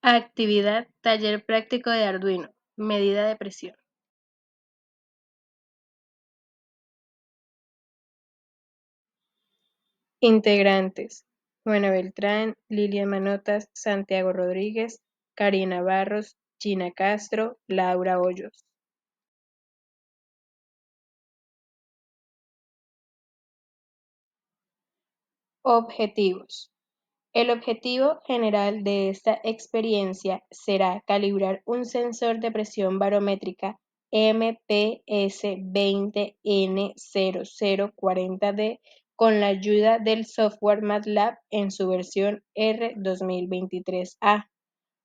Actividad Taller práctico de Arduino. Medida de presión. Integrantes: Juana Beltrán, Lilian Manotas, Santiago Rodríguez, Karina Barros, Gina Castro, Laura Hoyos. Objetivos. El objetivo general de esta experiencia será calibrar un sensor de presión barométrica MPS20N0040D con la ayuda del software MATLAB en su versión R2023A,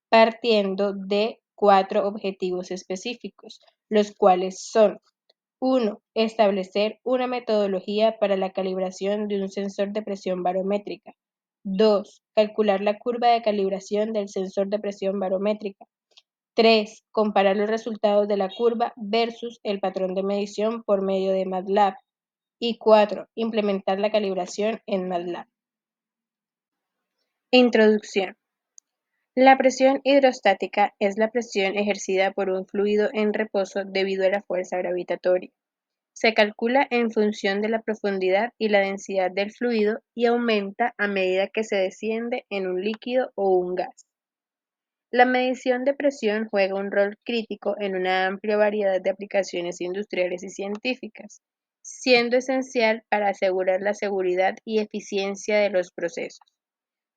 partiendo de 4 objetivos específicos, los cuales son: 1. Establecer una metodología para la calibración de un sensor de presión barométrica. 2. Calcular la curva de calibración del sensor de presión barométrica. 3. Comparar los resultados de la curva versus el patrón de medición por medio de MATLAB. Y 4. Implementar la calibración en MATLAB. Introducción. La presión hidrostática es la presión ejercida por un fluido en reposo debido a la fuerza gravitatoria. Se calcula en función de la profundidad y la densidad del fluido y aumenta a medida que se desciende en un líquido o un gas. La medición de presión juega un rol crítico en una amplia variedad de aplicaciones industriales y científicas, siendo esencial para asegurar la seguridad y eficiencia de los procesos.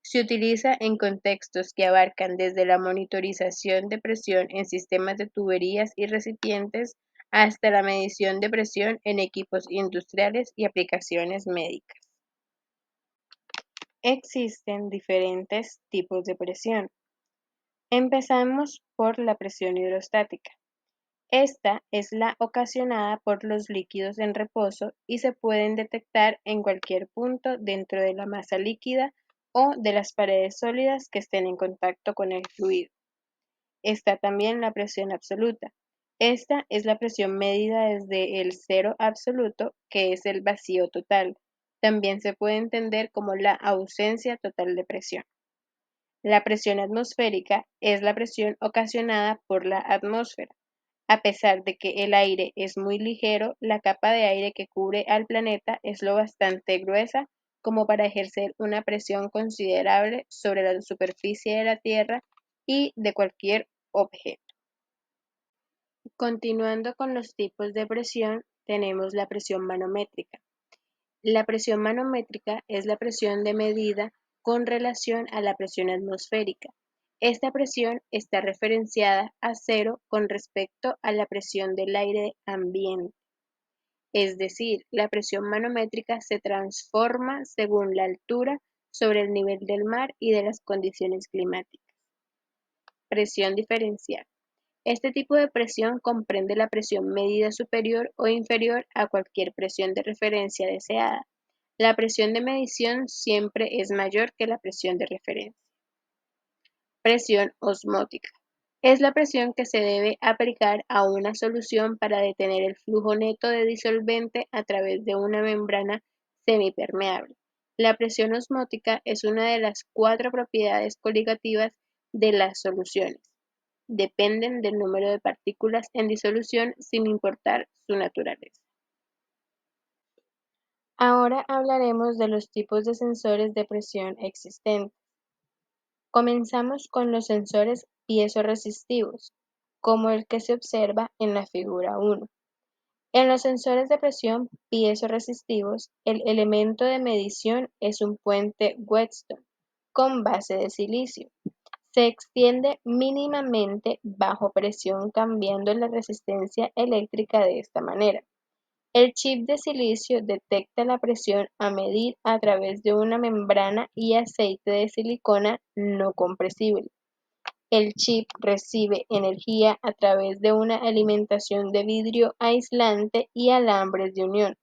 Se utiliza en contextos que abarcan desde la monitorización de presión en sistemas de tuberías y recipientes hasta la medición de presión en equipos industriales y aplicaciones médicas. Existen diferentes tipos de presión. Empezamos por la presión hidrostática. Esta es la ocasionada por los líquidos en reposo y se pueden detectar en cualquier punto dentro de la masa líquida o de las paredes sólidas que estén en contacto con el fluido. Está también la presión absoluta. Esta es la presión medida desde el cero absoluto, que es el vacío total. También se puede entender como la ausencia total de presión. La presión atmosférica es la presión ocasionada por la atmósfera. A pesar de que el aire es muy ligero, la capa de aire que cubre al planeta es lo bastante gruesa como para ejercer una presión considerable sobre la superficie de la Tierra y de cualquier objeto. Continuando con los tipos de presión, tenemos la presión manométrica. La presión manométrica es la presión de medida con relación a la presión atmosférica. Esta presión está referenciada a cero con respecto a la presión del aire ambiente. Es decir, la presión manométrica se transforma según la altura sobre el nivel del mar y de las condiciones climáticas. Presión diferencial. Este tipo de presión comprende la presión medida superior o inferior a cualquier presión de referencia deseada. La presión de medición siempre es mayor que la presión de referencia. Presión osmótica. Es la presión que se debe aplicar a una solución para detener el flujo neto de disolvente a través de una membrana semipermeable. La presión osmótica es una de las 4 propiedades coligativas de las soluciones. Dependen del número de partículas en disolución sin importar su naturaleza. Ahora hablaremos de los tipos de sensores de presión existentes. Comenzamos con los sensores piezoresistivos, como el que se observa en la figura 1. En los sensores de presión piezoresistivos, el elemento de medición es un puente Whetstone con base de silicio. Se extiende mínimamente bajo presión cambiando la resistencia eléctrica de esta manera. El chip de silicio detecta la presión a medir a través de una membrana y aceite de silicona no compresible. El chip recibe energía a través de una alimentación de vidrio aislante y alambres de unión.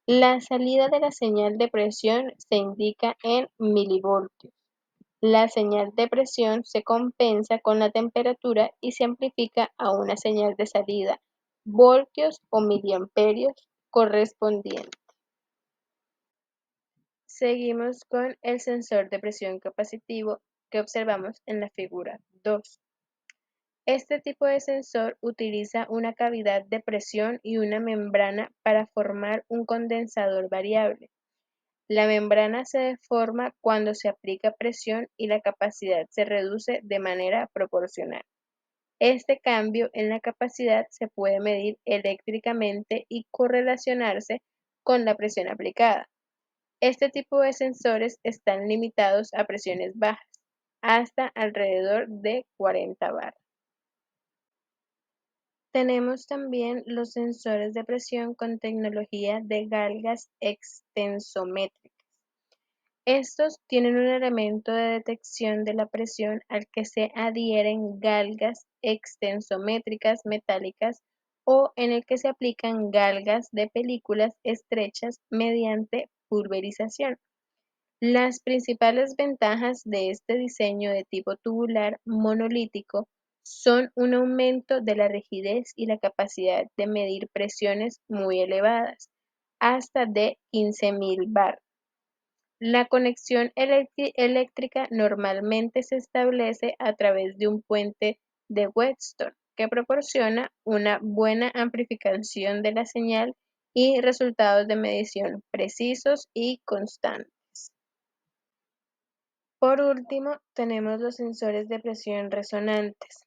La salida de la señal de presión se indica en milivoltios. La señal de presión se compensa con la temperatura y se amplifica a una señal de salida, voltios o miliamperios correspondiente. Seguimos con el sensor de presión capacitivo que observamos en la figura 2. Este tipo de sensor utiliza una cavidad de presión y una membrana para formar un condensador variable. La membrana se deforma cuando se aplica presión y la capacidad se reduce de manera proporcional. Este cambio en la capacidad se puede medir eléctricamente y correlacionarse con la presión aplicada. Este tipo de sensores están limitados a presiones bajas, hasta alrededor de 40 bar. Tenemos también los sensores de presión con tecnología de galgas extensométricas. Estos tienen un elemento de detección de la presión al que se adhieren galgas extensométricas metálicas o en el que se aplican galgas de películas estrechas mediante pulverización. Las principales ventajas de este diseño de tipo tubular monolítico son un aumento de la rigidez y la capacidad de medir presiones muy elevadas, hasta de 15.000 bar. La conexión eléctrica normalmente se establece a través de un puente de Wheatstone que proporciona una buena amplificación de la señal y resultados de medición precisos y constantes. Por último, tenemos los sensores de presión resonantes.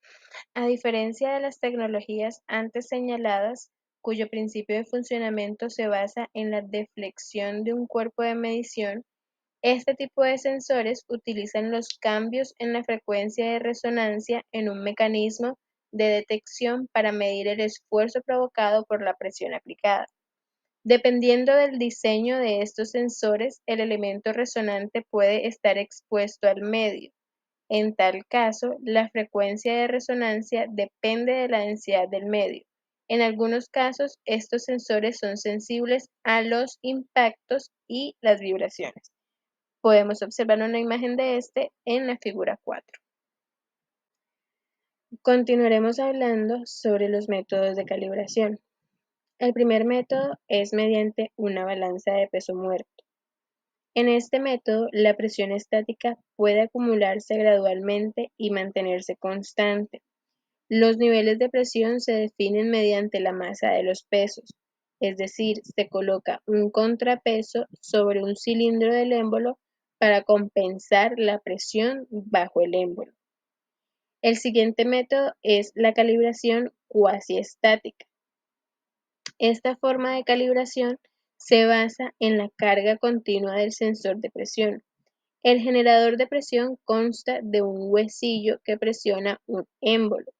A diferencia de las tecnologías antes señaladas, cuyo principio de funcionamiento se basa en la deflexión de un cuerpo de medición, este tipo de sensores utilizan los cambios en la frecuencia de resonancia en un mecanismo de detección para medir el esfuerzo provocado por la presión aplicada. Dependiendo del diseño de estos sensores, el elemento resonante puede estar expuesto al medio. En tal caso, la frecuencia de resonancia depende de la densidad del medio. En algunos casos, estos sensores son sensibles a los impactos y las vibraciones. Podemos observar una imagen de este en la figura 4. Continuaremos hablando sobre los métodos de calibración. El primer método es mediante una balanza de peso muerto. En este método, la presión estática puede acumularse gradualmente y mantenerse constante. Los niveles de presión se definen mediante la masa de los pesos, es decir, se coloca un contrapeso sobre un cilindro del émbolo para compensar la presión bajo el émbolo. El siguiente método es la calibración cuasi-estática. Esta forma de calibración se basa en la carga continua del sensor de presión. El generador de presión consta de un huesillo que presiona un émbolo.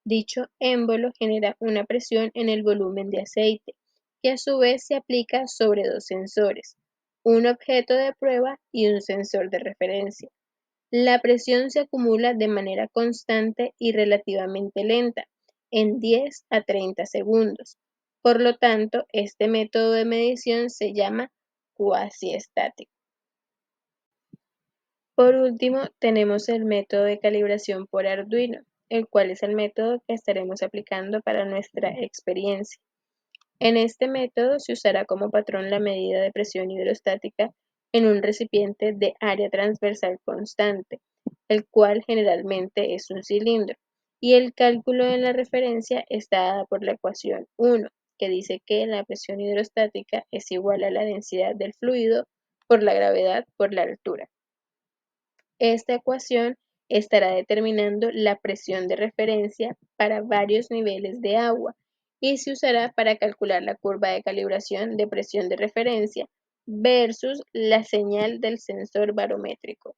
Dicho émbolo genera una presión en el volumen de aceite, que a su vez se aplica sobre dos sensores, un objeto de prueba y un sensor de referencia. La presión se acumula de manera constante y relativamente lenta, en 10 a 30 segundos. Por lo tanto, este método de medición se llama cuasi-estático. Por último, tenemos el método de calibración por Arduino, el cual es el método que estaremos aplicando para nuestra experiencia. En este método se usará como patrón la medida de presión hidrostática en un recipiente de área transversal constante, el cual generalmente es un cilindro, y el cálculo de la referencia está dada por la ecuación 1, que dice que la presión hidrostática es igual a la densidad del fluido por la gravedad por la altura. Esta ecuación estará determinando la presión de referencia para varios niveles de agua y se usará para calcular la curva de calibración de presión de referencia versus la señal del sensor barométrico.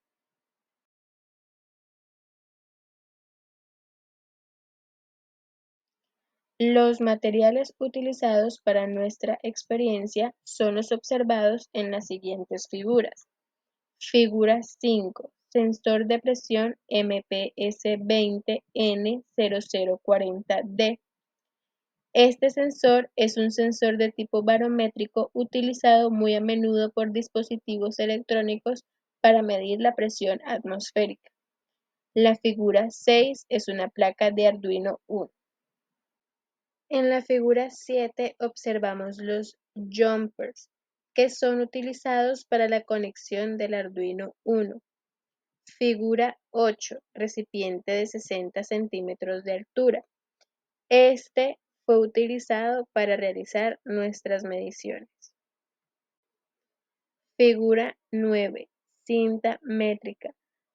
Los materiales utilizados para nuestra experiencia son los observados en las siguientes figuras. Figura 5. Sensor de presión MPS-20N0040D. Este sensor es un sensor de tipo barométrico utilizado muy a menudo por dispositivos electrónicos para medir la presión atmosférica. La figura 6 es una placa de Arduino Uno. En la figura 7 observamos los jumpers, que son utilizados para la conexión del Arduino Uno. Figura 8. Recipiente de 60 centímetros de altura. Este fue utilizado para realizar nuestras mediciones. Figura 9. Cinta métrica,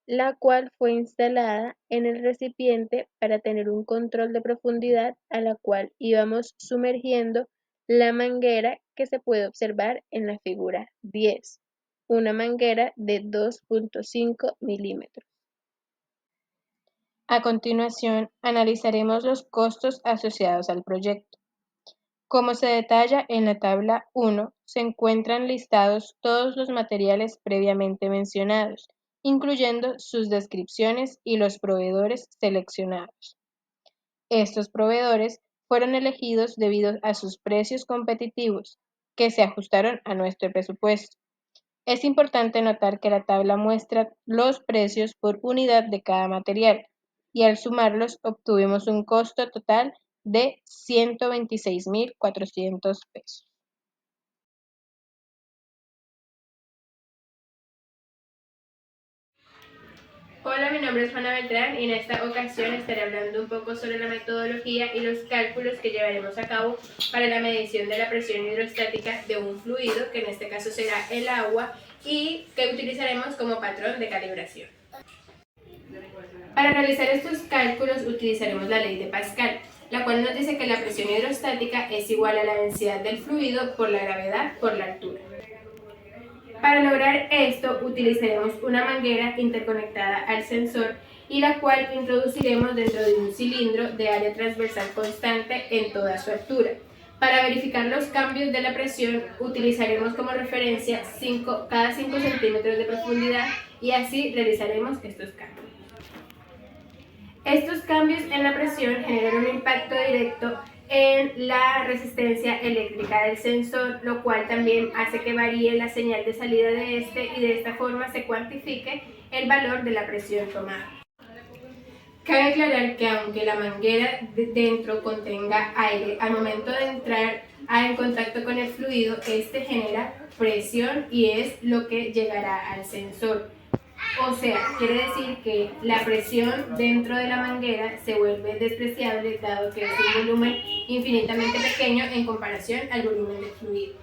la cual fue instalada en el recipiente para tener un control de profundidad a la cual íbamos sumergiendo la manguera que se puede observar en la figura 10, una manguera de 2.5 milímetros. A continuación, analizaremos los costos asociados al proyecto. Como se detalla en la tabla 1, se encuentran listados todos los materiales previamente mencionados, incluyendo sus descripciones y los proveedores seleccionados. Estos proveedores fueron elegidos debido a sus precios competitivos, que se ajustaron a nuestro presupuesto. Es importante notar que la tabla muestra los precios por unidad de cada material, y al sumarlos obtuvimos un costo total de 126.400 pesos. Hola, mi nombre es Juana Beltrán y en esta ocasión estaré hablando un poco sobre la metodología y los cálculos que llevaremos a cabo para la medición de la presión hidrostática de un fluido, que en este caso será el agua, y que utilizaremos como patrón de calibración. Para realizar estos cálculos utilizaremos la ley de Pascal, la cual nos dice que la presión hidrostática es igual a la densidad del fluido por la gravedad por la altura. Para lograr esto utilizaremos una manguera interconectada al sensor y la cual introduciremos dentro de un cilindro de área transversal constante en toda su altura. Para verificar los cambios de la presión utilizaremos como referencia cada 5 centímetros de profundidad y así realizaremos estos cambios. Estos cambios en la presión generan un impacto directo en la resistencia eléctrica del sensor, lo cual también hace que varíe la señal de salida de este y de esta forma se cuantifique el valor de la presión tomada. Cabe aclarar que aunque la manguera dentro contenga aire, al momento de entrar en contacto con el fluido, este genera presión y es lo que llegará al sensor. O sea, quiere decir que la presión dentro de la manguera se vuelve despreciable dado que es un volumen infinitamente pequeño en comparación al volumen del fluido.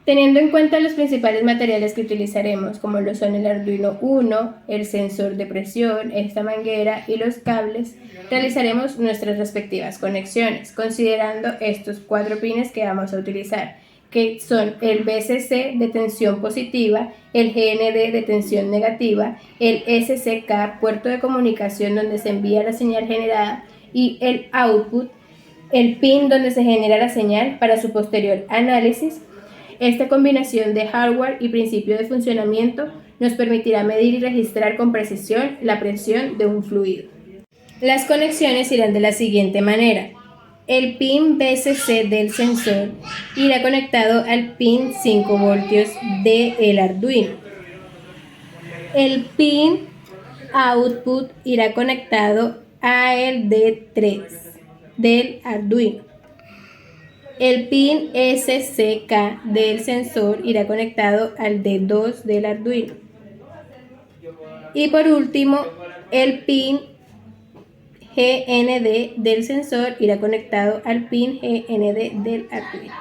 Teniendo en cuenta los principales materiales que utilizaremos, como lo son el Arduino Uno, el sensor de presión, esta manguera y los cables, realizaremos nuestras respectivas conexiones, considerando estos 4 pines que vamos a utilizar, que son el BCC de tensión positiva, el GND de tensión negativa, el SCK, puerto de comunicación donde se envía la señal generada, y el output, el pin donde se genera la señal para su posterior análisis. Esta combinación de hardware y principio de funcionamiento nos permitirá medir y registrar con precisión la presión de un fluido. Las conexiones irán de la siguiente manera. El pin BCC del sensor irá conectado al pin 5 voltios del Arduino. El pin output irá conectado a el D3 del Arduino. El pin SCK del sensor irá conectado al D2 del Arduino. Y por último, el pin GND del sensor irá conectado al pin GND del Arduino.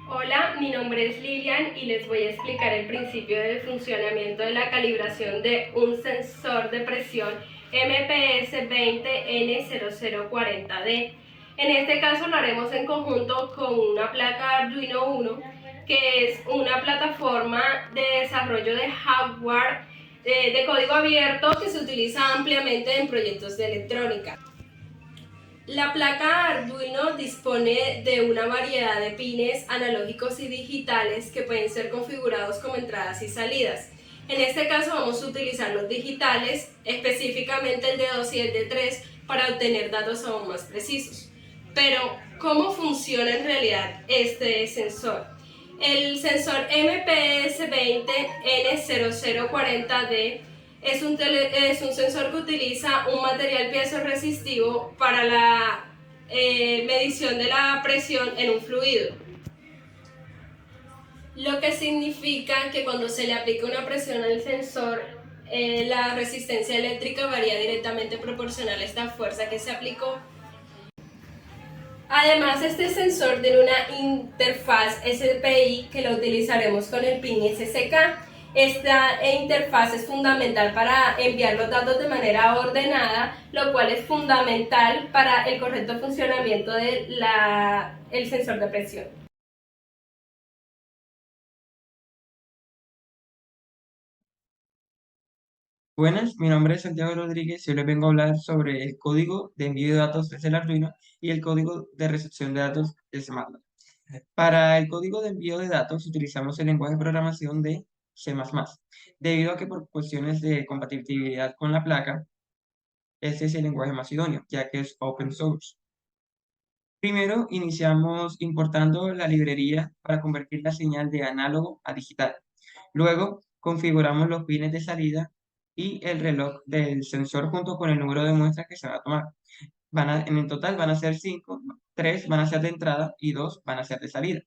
Hola, mi nombre es Lilian y les voy a explicar el principio del funcionamiento de la calibración de un sensor de presión MPS-20N0040D. En este caso lo haremos en conjunto con una placa Arduino Uno, que es una plataforma de desarrollo de hardware de código abierto que se utiliza ampliamente en proyectos de electrónica. La placa Arduino dispone de una variedad de pines analógicos y digitales que pueden ser configurados como entradas y salidas. En este caso vamos a utilizar los digitales, específicamente el de 2 y el de 3, para obtener datos aún más precisos. Pero, ¿cómo funciona en realidad este sensor? El sensor MPS-20N0040D es un sensor que utiliza un material piezo-resistivo para la medición de la presión en un fluido, lo que significa que cuando se le aplica una presión al sensor, la resistencia eléctrica varía directamente proporcional a esta fuerza que se aplicó. Además, este sensor tiene una interfaz SPI que lo utilizaremos con el pin SCK. Esta interfaz es fundamental para enviar los datos de manera ordenada, lo cual es fundamental para el correcto funcionamiento del sensor de presión. Buenas, mi nombre es Santiago Rodríguez y hoy les vengo a hablar sobre el código de envío de datos desde el Arduino y el código de recepción de datos desde MATLAB. Para el código de envío de datos utilizamos el lenguaje de programación de C++, debido a que por cuestiones de compatibilidad con la placa, este es el lenguaje más idóneo, ya que es open source. Primero iniciamos importando la librería para convertir la señal de análogo a digital. Luego configuramos los pines de salida y el reloj del sensor junto con el número de muestras que se va a tomar. En el total van a ser 5, 3 van a ser de entrada y 2 van a ser de salida.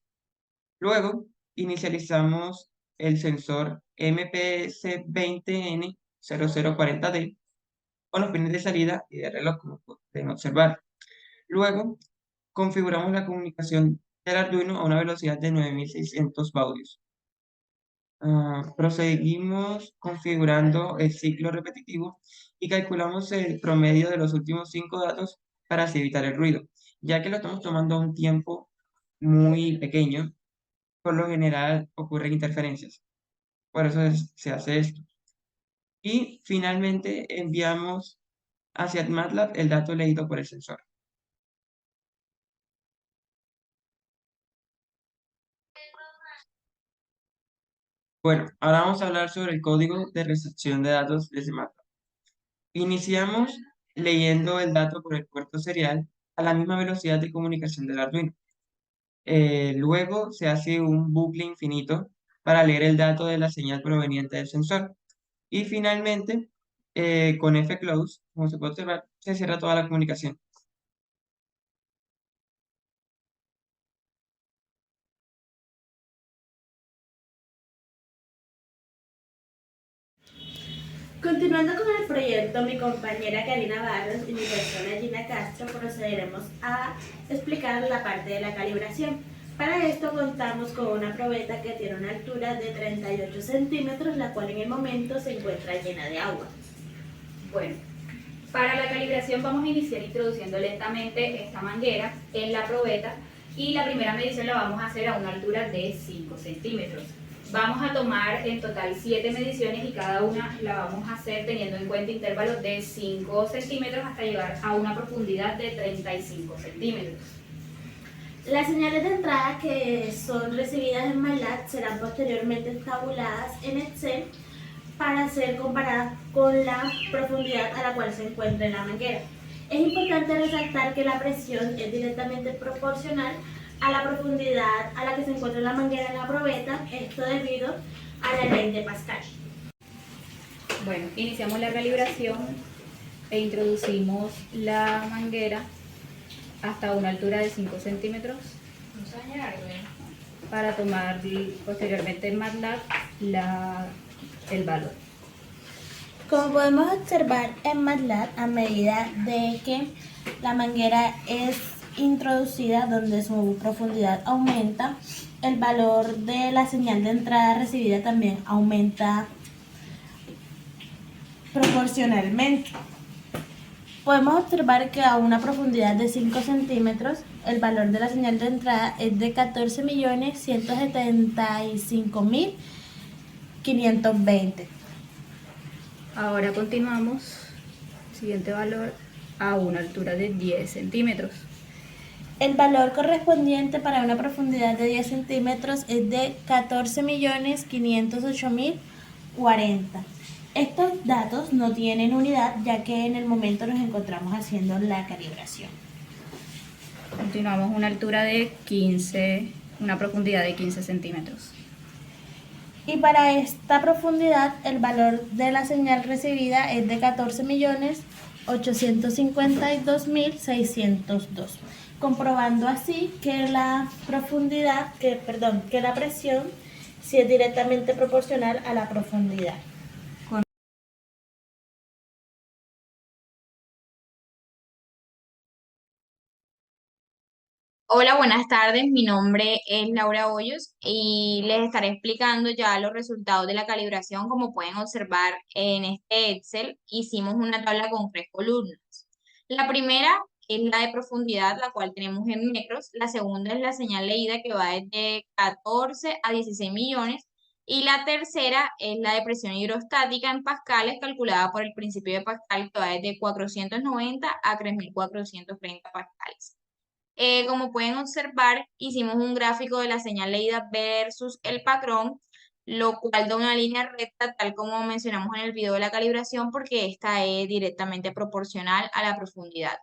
Luego inicializamos el sensor MPS20N0040D con los pines de salida y de reloj, como pueden observar. Luego configuramos la comunicación del Arduino a una velocidad de 9600 baudios. Proseguimos configurando el ciclo repetitivo y calculamos el promedio de los últimos 5 datos para así evitar el ruido. Ya que lo estamos tomando a un tiempo muy pequeño, por lo general ocurren interferencias. Por eso se hace esto. Y finalmente enviamos hacia MATLAB el dato leído por el sensor. Bueno, ahora vamos a hablar sobre el código de recepción de datos desde MATLAB. Iniciamos leyendo el dato por el puerto serial a la misma velocidad de comunicación del Arduino. Luego se hace un bucle infinito para leer el dato de la señal proveniente del sensor. Y finalmente, con fclose, como se puede observar, se cierra toda la comunicación. Continuando con el proyecto, mi compañera Karina Barros y mi persona Gina Castro procederemos a explicar la parte de la calibración. Para esto contamos con una probeta que tiene una altura de 38 centímetros, la cual en el momento se encuentra llena de agua. Bueno, para la calibración vamos a iniciar introduciendo lentamente esta manguera en la probeta y la primera medición la vamos a hacer a una altura de 5 centímetros. Vamos a tomar en total 7 mediciones y cada una la vamos a hacer teniendo en cuenta intervalos de 5 centímetros hasta llegar a una profundidad de 35 centímetros. Las señales de entrada que son recibidas en MATLAB serán posteriormente tabuladas en Excel para ser comparadas con la profundidad a la cual se encuentra en la manguera. Es importante resaltar que la presión es directamente proporcional a la profundidad a la que se encuentra la manguera en la probeta, esto debido a la ley de Pascal. Bueno, iniciamos la calibración e introducimos la manguera hasta una altura de 5 centímetros para tomar posteriormente en MATLAB el valor. Como podemos observar en MATLAB, a medida de que la manguera es introducida donde su profundidad aumenta, el valor de la señal de entrada recibida también aumenta proporcionalmente. Podemos observar que a una profundidad de 5 centímetros, el valor de la señal de entrada es de 14.175.520. Ahora continuamos, siguiente valor, a una altura de 10 centímetros. El valor correspondiente para una profundidad de 10 centímetros es de 14.508.040. Estos datos no tienen unidad, ya que en el momento nos encontramos haciendo la calibración. Continuamos una altura de 15, una profundidad de 15 centímetros. Y para esta profundidad el valor de la señal recibida es de 14.852.602, comprobando así que la profundidad, que la presión sí es directamente proporcional a la profundidad. Hola, buenas tardes. Mi nombre es Laura Hoyos y les estaré explicando ya los resultados de la calibración. Como pueden observar en este Excel, hicimos una tabla con 3 columnas. La primera es la de profundidad, la cual tenemos en metros. La segunda es la señal leída, que va desde 14 a 16 millones. Y la tercera es la de presión hidrostática en pascales, calculada por el principio de Pascal, que va desde 490 a 3430 pascales. Como pueden observar, hicimos un gráfico de la señal leída versus el patrón, lo cual da una línea recta, tal como mencionamos en el video de la calibración, porque esta es directamente proporcional a la profundidad.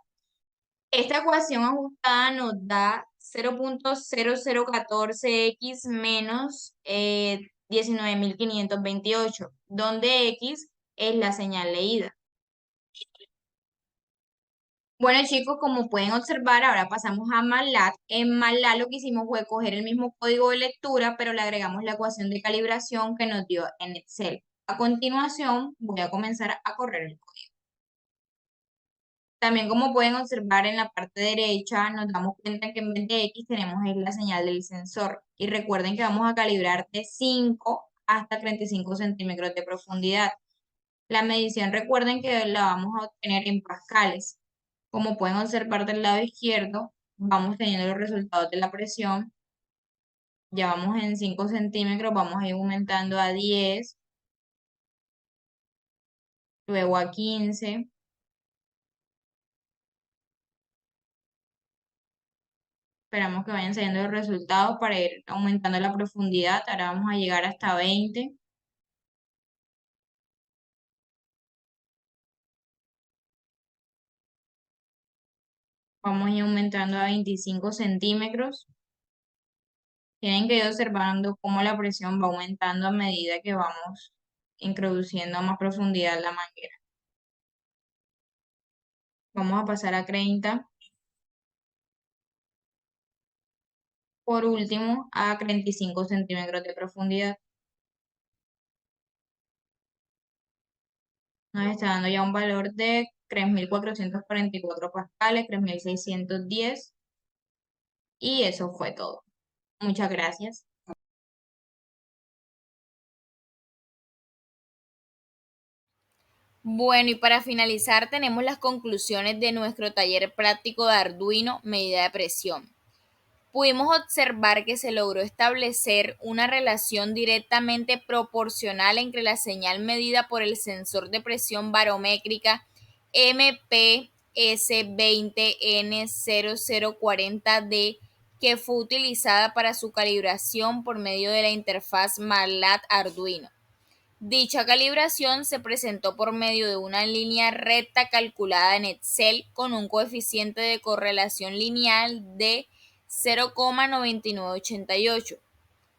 Esta ecuación ajustada nos da 0.0014x menos 19.528, donde x es la señal leída. Bueno, chicos, como pueden observar, ahora pasamos a MATLAB. En MATLAB lo que hicimos fue coger el mismo código de lectura, pero le agregamos la ecuación de calibración que nos dio en Excel. A continuación, voy a comenzar a correr el código. También, como pueden observar en la parte derecha, nos damos cuenta que en vez de X tenemos la señal del sensor. Y recuerden que vamos a calibrar de 5 hasta 35 centímetros de profundidad. La medición, recuerden que la vamos a obtener en pascales. Como pueden observar del lado izquierdo, vamos teniendo los resultados de la presión. Ya vamos en 5 centímetros, vamos a ir aumentando a 10, luego a 15. Esperamos que vayan saliendo los resultados para ir aumentando la profundidad. Ahora vamos a llegar hasta 20. Vamos a ir aumentando a 25 centímetros. Tienen que ir observando cómo la presión va aumentando a medida que vamos introduciendo a más profundidad la manguera. Vamos a pasar a 30. Por último, a 35 centímetros de profundidad. Nos está dando ya un valor de 3.444 pascales, 3.610. Y eso fue todo. Muchas gracias. Bueno, y para finalizar tenemos las conclusiones de nuestro taller práctico de Arduino medida de presión. Pudimos observar que se logró establecer una relación directamente proporcional entre la señal medida por el sensor de presión barométrica MPS20N0040D, que fue utilizada para su calibración por medio de la interfaz MATLAB Arduino. Dicha calibración se presentó por medio de una línea recta calculada en Excel con un coeficiente de correlación lineal de 0,9988,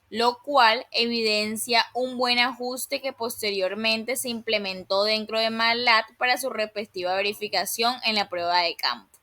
lo cual evidencia un buen ajuste que posteriormente se implementó dentro de MATLAB para su respectiva verificación en la prueba de campo.